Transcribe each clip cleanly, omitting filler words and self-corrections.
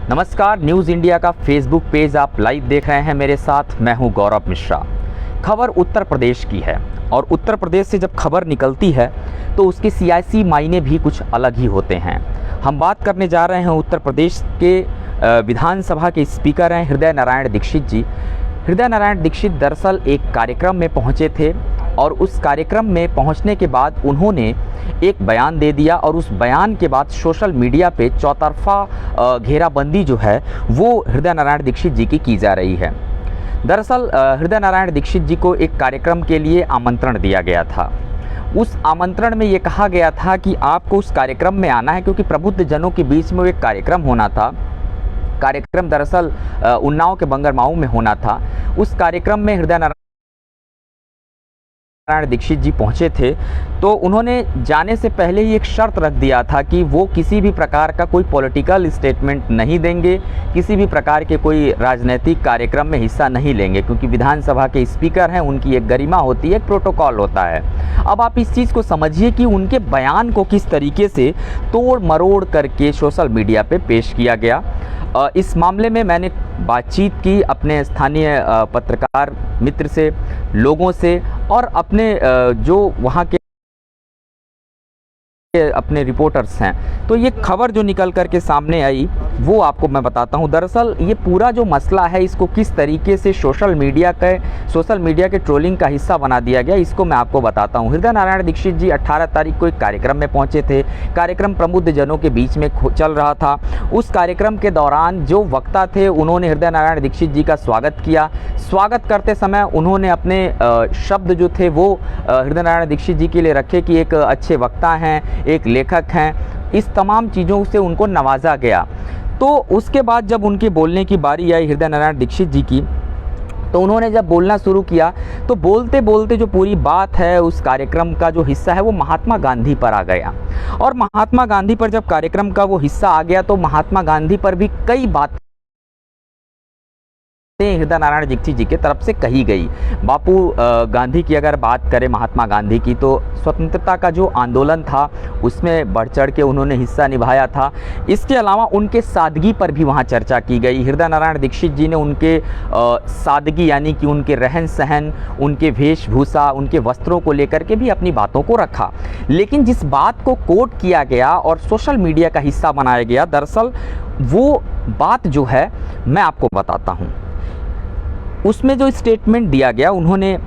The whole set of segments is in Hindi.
नमस्कार, न्यूज़ इंडिया का फेसबुक पेज आप लाइव देख रहे हैं मेरे साथ। मैं हूं गौरव मिश्रा। खबर उत्तर प्रदेश की है और उत्तर प्रदेश से जब खबर निकलती है तो उसके सियासी मायने भी कुछ अलग ही होते हैं। हम बात करने जा रहे हैं उत्तर प्रदेश के विधानसभा के स्पीकर हैं हृदय नारायण दीक्षित जी। हृदय नारायण दीक्षित दरअसल एक कार्यक्रम में पहुंचे थे और उस कार्यक्रम में पहुंचने के बाद उन्होंने एक बयान दे दिया और उस बयान के बाद सोशल मीडिया पे चौतरफा घेराबंदी जो है वो हृदय नारायण दीक्षित जी की जा रही है। दरअसल हृदय नारायण दीक्षित जी को एक कार्यक्रम के लिए आमंत्रण दिया गया था। उस आमंत्रण में ये कहा गया था कि आपको उस कार्यक्रम में आना है, क्योंकि प्रबुद्ध जनों के बीच में एक कार्यक्रम होना था। कार्यक्रम दरअसल उन्नाव के बंगरमाऊ में होना था। उस कार्यक्रम में हृदय नारायण दीक्षित जी पहुंचे थे तो उन्होंने जाने से पहले ही एक शर्त रख दिया था कि वो किसी भी प्रकार का कोई पॉलिटिकल स्टेटमेंट नहीं देंगे, किसी भी प्रकार के कोई राजनीतिक कार्यक्रम में हिस्सा नहीं लेंगे, क्योंकि विधानसभा के स्पीकर हैं, उनकी एक गरिमा होती है, एक प्रोटोकॉल होता है। अब आप इस चीज़ को समझिए कि उनके बयान को किस तरीके से तोड़ मरोड़ करके सोशल मीडिया पे पेश किया गया। इस मामले में मैंने बातचीत की अपने स्थानीय पत्रकार मित्र से, लोगों से और अपने जो वहाँ के अपने रिपोर्टर्स हैं। तो ये खबर जो निकल कर के सामने आई वो आपको मैं बताता हूँ। दरअसल ये पूरा जो मसला है इसको किस तरीके से सोशल मीडिया के ट्रोलिंग का हिस्सा बना दिया गया, इसको मैं आपको बताता हूँ। हृदय नारायण दीक्षित जी 18 तारीख को एक कार्यक्रम में पहुंचे थे। कार्यक्रम प्रबुद्ध जनों के बीच में चल रहा था। उस कार्यक्रम के दौरान जो वक्ता थे उन्होंने हृदय नारायण दीक्षित जी का स्वागत किया। स्वागत करते समय उन्होंने अपने शब्द जो थे वो हृदय नारायण दीक्षित जी के लिए रखे कि एक अच्छे वक्ता हैं, एक लेखक हैं। इस तमाम चीज़ों से उनको नवाजा गया। तो उसके बाद जब उनके बोलने की बारी आई हृदय नारायण दीक्षित जी की, तो उन्होंने जब बोलना शुरू किया तो बोलते बोलते जो पूरी बात है उस कार्यक्रम का जो हिस्सा है वो महात्मा गांधी पर आ गया। और महात्मा गांधी पर जब कार्यक्रम का वो हिस्सा आ गया तो महात्मा गांधी पर भी कई बातें हृदय नारायण दीक्षित जी की तरफ से कही गई। बापू गांधी की अगर बात करें, महात्मा गांधी की, तो स्वतंत्रता का जो आंदोलन था उसमें बढ़ चढ़ के उन्होंने हिस्सा निभाया था। इसके अलावा उनके सादगी पर भी वहाँ चर्चा की गई। हृदय नारायण दीक्षित जी ने उनके सादगी यानी कि उनके रहन सहन, उनके वेशभूषा, उनके वस्त्रों को लेकर के भी अपनी बातों को रखा। लेकिन जिस बात को कोट किया गया और सोशल मीडिया का हिस्सा बनाया गया, दरअसल वो बात जो है मैं आपको बताता हूँ। उसमें जो स्टेटमेंट दिया गया, उन्होंने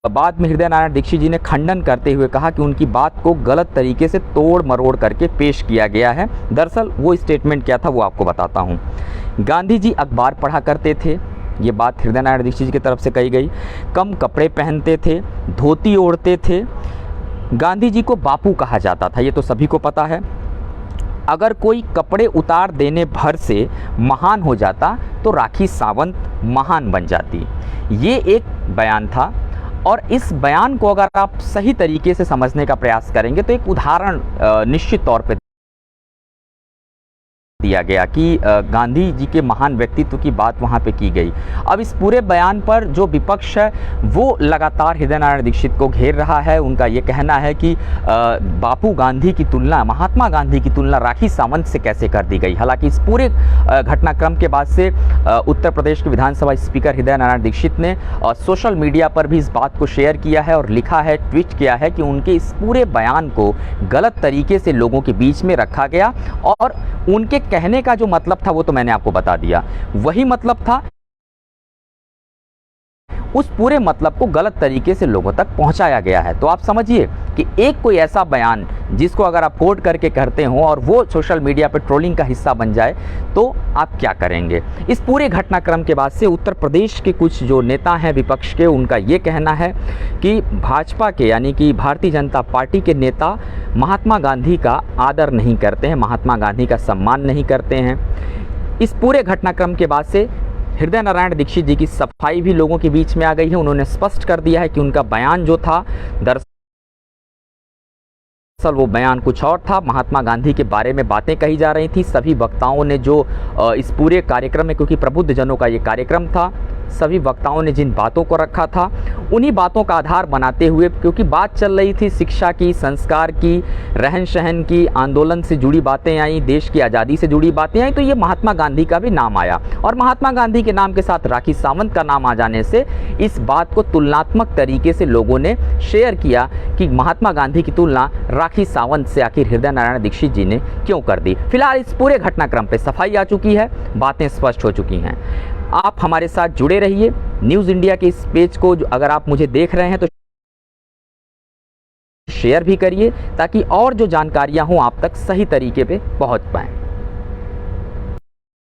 बाद में हृदय नारायण दीक्षित जी ने खंडन करते हुए कहा कि उनकी बात को गलत तरीके से तोड़ मरोड़ करके पेश किया गया है। दरअसल वो स्टेटमेंट क्या था वो आपको बताता हूँ। गांधी जी अखबार पढ़ा करते थे, ये बात हृदय नारायण दीक्षित जी की तरफ से कही गई। कम कपड़े पहनते थे, धोती ओढ़ते थे। गांधी जी को बापू कहा जाता था, ये तो सभी को पता है। अगर कोई कपड़े उतार देने भर से महान हो जाता तो राखी सावंत महान बन जाती। ये एक बयान था और इस बयान को अगर आप सही तरीके से समझने का प्रयास करेंगे तो एक उदाहरण निश्चित तौर पे दिया गया कि गांधी जी के महान व्यक्तित्व की बात वहाँ पे की गई। अब इस पूरे बयान पर जो विपक्ष है वो लगातार हृदय नारायण दीक्षित को घेर रहा है। उनका ये कहना है कि बापू गांधी की तुलना, महात्मा गांधी की तुलना राखी सावंत से कैसे कर दी गई। हालांकि इस पूरे घटनाक्रम के बाद से उत्तर प्रदेश के विधानसभा स्पीकर हृदय नारायण दीक्षित ने सोशल मीडिया पर भी इस बात को शेयर किया है और लिखा है, ट्वीट किया है कि उनके इस पूरे बयान को गलत तरीके से लोगों के बीच में रखा गया और उनके कहने का जो मतलब था वो तो मैंने आपको बता दिया। वही मतलब था, उस पूरे मतलब को गलत तरीके से लोगों तक पहुंचाया गया है। तो आप समझिए कि एक कोई ऐसा बयान जिसको अगर आप कोट करके करते हो और वो सोशल मीडिया पर ट्रोलिंग का हिस्सा बन जाए तो आप क्या करेंगे। इस पूरे घटनाक्रम के बाद से उत्तर प्रदेश के कुछ जो नेता हैं विपक्ष के, उनका ये कहना है कि भाजपा के यानी कि भारतीय जनता पार्टी के नेता महात्मा गांधी का आदर नहीं करते हैं, महात्मा गांधी का सम्मान नहीं करते हैं। इस पूरे घटनाक्रम के बाद से हृदय नारायण दीक्षित जी की सफाई भी लोगों के बीच में आ गई है। उन्होंने स्पष्ट कर दिया है कि उनका बयान जो था दरअसल वो बयान कुछ और था। महात्मा गांधी के बारे में बातें कही जा रही थी। सभी वक्ताओं ने जो इस पूरे कार्यक्रम में, क्योंकि प्रबुद्ध जनों का ये कार्यक्रम था, सभी वक्ताओं ने जिन बातों को रखा था, उन्हीं बातों का आधार बनाते हुए, क्योंकि बात चल रही थी शिक्षा की, संस्कार की, रहन सहन की, आंदोलन से जुड़ी बातें आई, देश की आज़ादी से जुड़ी बातें आई, तो ये महात्मा गांधी का भी नाम आया। और महात्मा गांधी के नाम के साथ राखी सावंत का नाम आ जाने से इस बात को तुलनात्मक तरीके से लोगों ने शेयर किया कि महात्मा गांधी की तुलना राखी सावंत से आखिर हृदय नारायण दीक्षित जी ने क्यों कर दी। फिलहाल इस पूरे घटनाक्रम पे सफाई आ चुकी है, बातें स्पष्ट हो चुकी हैं। आप हमारे साथ जुड़े रहिए न्यूज़ इंडिया के इस पेज को, अगर आप मुझे देख रहे हैं तो शेयर भी करिए, ताकि और जो जानकारियां हों आप तक सही तरीके पे पहुंच पाएं।